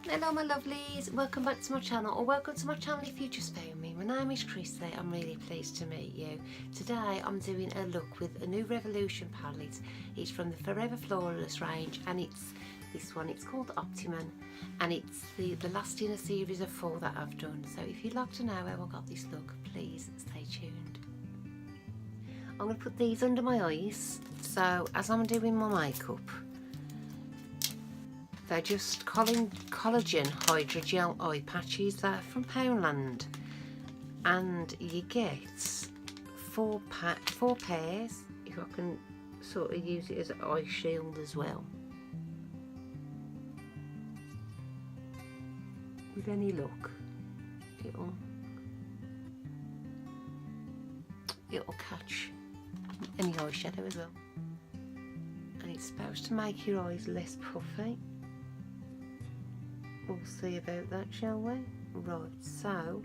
Hello my lovelies, welcome back to my channel, or welcome to my channel if you just found me. My name is Chrissy, I'm really pleased to meet you. Today I'm doing a look with a new Revolution palette. It's from the Forever Flawless range and it's this one, it's called Optimum, and it's the last in a series of 4 that I've done. So if you'd like to know how I got this look, please stay tuned. I'm going to put these under my eyes, so as I'm doing my makeup, they're just collagen hydrogel eye patches. They're from Poundland, and you get 4 pairs, if I can sort of use it as an eye shield as well. With any luck, it'll catch any eyeshadow as well, and it's supposed to make your eyes less puffy. We'll see about that, shall we? Right, so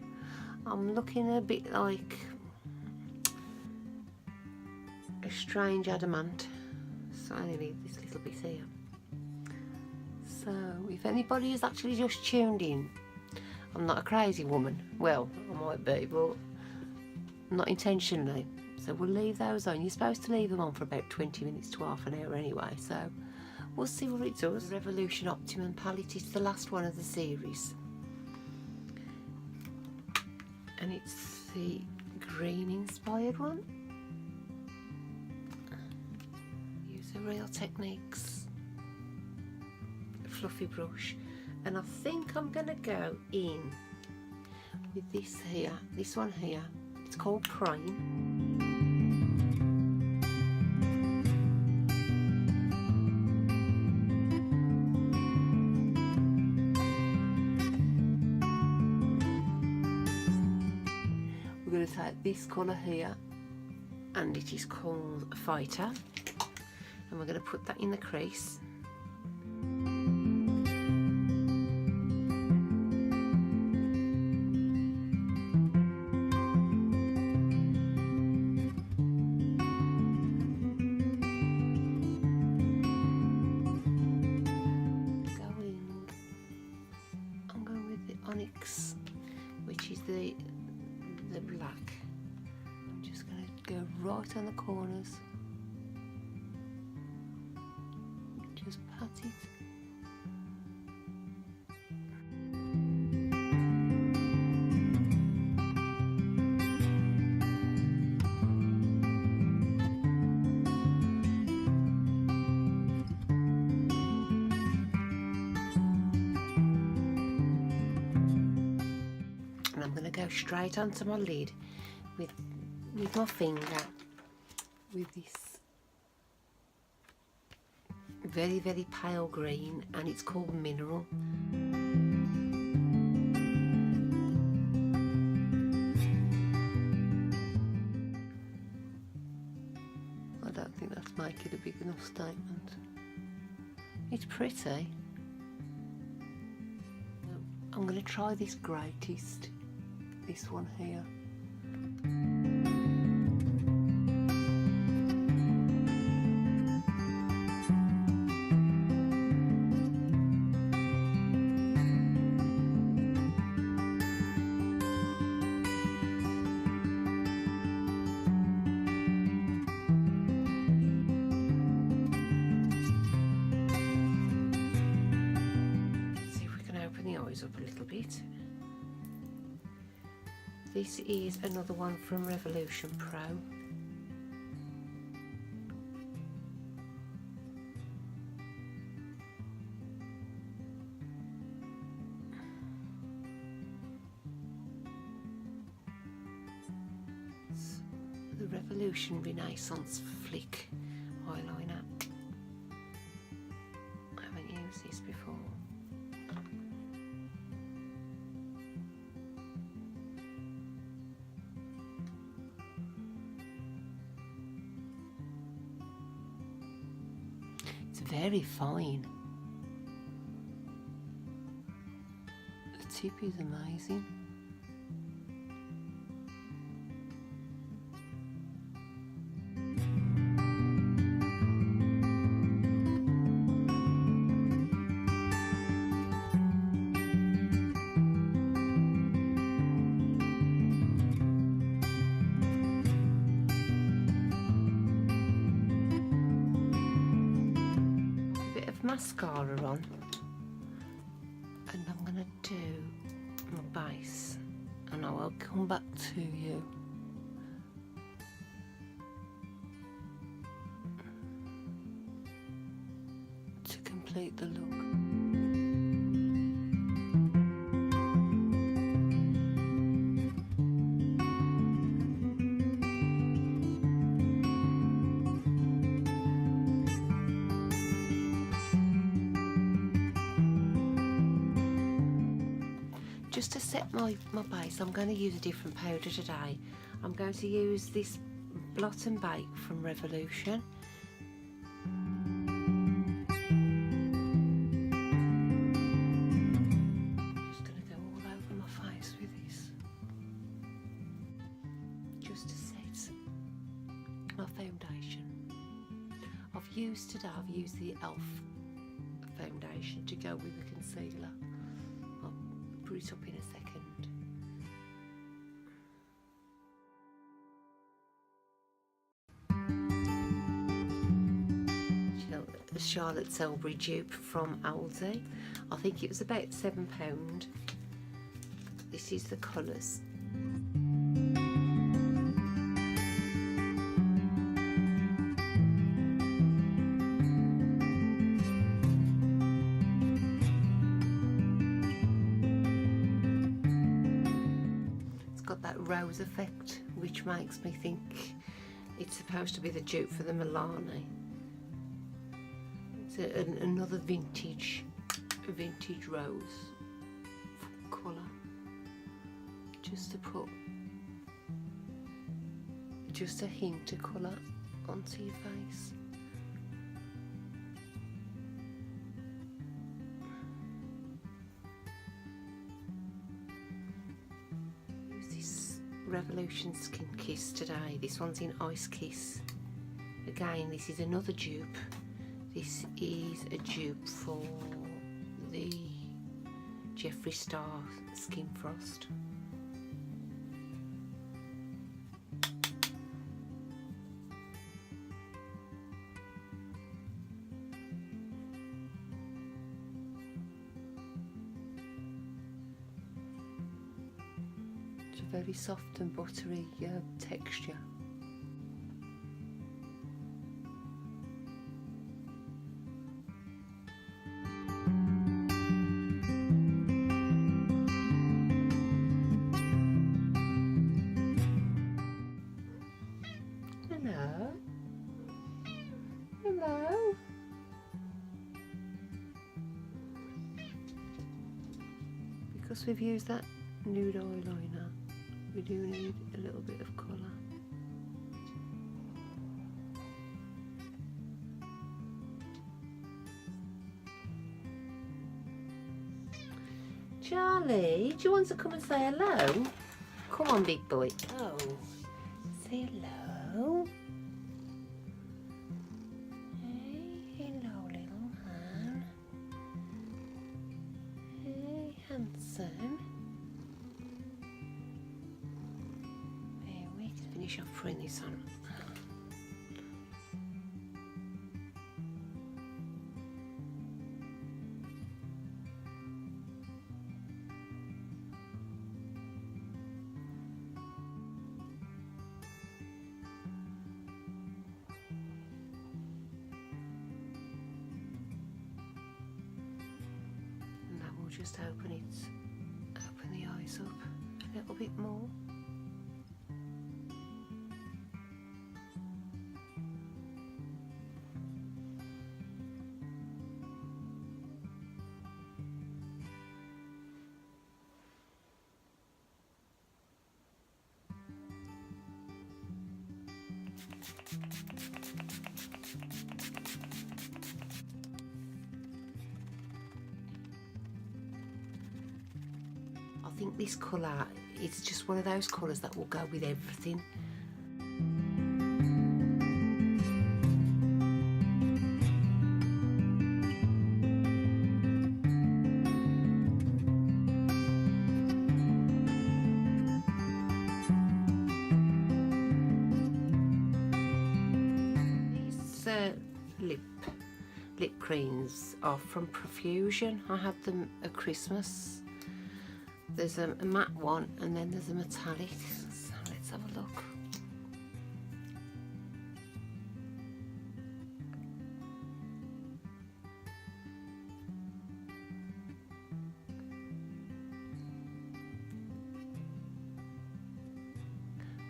I'm looking a bit like a strange adamant, so I only need this little bit here. So if anybody has actually just tuned in, I'm not a crazy woman. Well, I might be, but not intentionally. So we'll leave those on. You're supposed to leave them on for about 20 minutes to half an hour anyway, so we'll see what it does. Revolution Optimum palette is the last one of the series, and it's the green inspired one. Use a Real Techniques fluffy brush, and I think I'm gonna go in with this here, this one here. It's called Prime. We're going to take this colour here, and it is called Fighter, and we're going to put that in the crease. I'm going with the Onyx, which is the black. I'm just going to go right on the corners, just pat it. And I'm going to go straight onto my lid with my finger with this very, very pale green, and it's called Mineral. I don't think that's making a big enough statement. It's pretty. I'm going to try this Greatest, this one here. See if we can open the eyes up a little bit. This is another one from Revolution Pro. It's the Revolution Renaissance Flick eyeliner. I haven't used this before. Very fine. The tip is amazing. mascara on, and I'm going to do my base, and I will come back to you. To complete the look. Just to set my base, I'm going to use a different powder today. I'm going to use this Blot and Bake from Revolution. Just going to go all over my face with this. Just to set my foundation. I've used the e.l.f. foundation to go with the concealer. Put it up in a second. A Charlotte Tilbury dupe from Aldi. I think it was about £7. This is the colours. Rose effect, which makes me think it's supposed to be the dupe for the Milani. It's another vintage rose colour, just to put just a hint of colour onto your face. Revolution Skin Kiss today. This one's in Ice Kiss. Again, this is another dupe. This is a dupe for the Jeffree Star Skin Frost. Very soft and buttery texture. Hello. Hello. Because we've used that nude eyeliner, we do need a little bit of colour. Charlie, do you want to come and say hello? Come on, big boy. Oh, say hello. Hey, hello, little man. Hey, handsome. Finish off putting this on. And that will just open the eyes up a little bit more. I think this colour, it's just one of those colours that will go with everything. Lip creams are from Profusion. I had them at Christmas. There's a matte one and then there's a metallic. So let's have a look.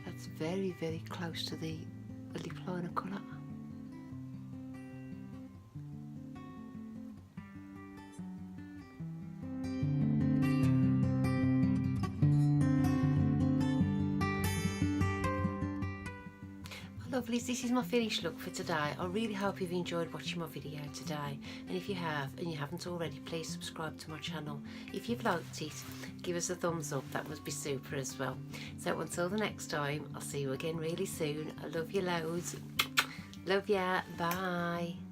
That's very, very close to the lip liner colour. Lovelies, this is my finished look for today. I really hope you've enjoyed watching my video today, and if you have and you haven't already, please subscribe to my channel. If you've liked it, give us a thumbs up, that would be super as well. So until the next time, I'll see you again really soon. I love you loads. Love ya, bye.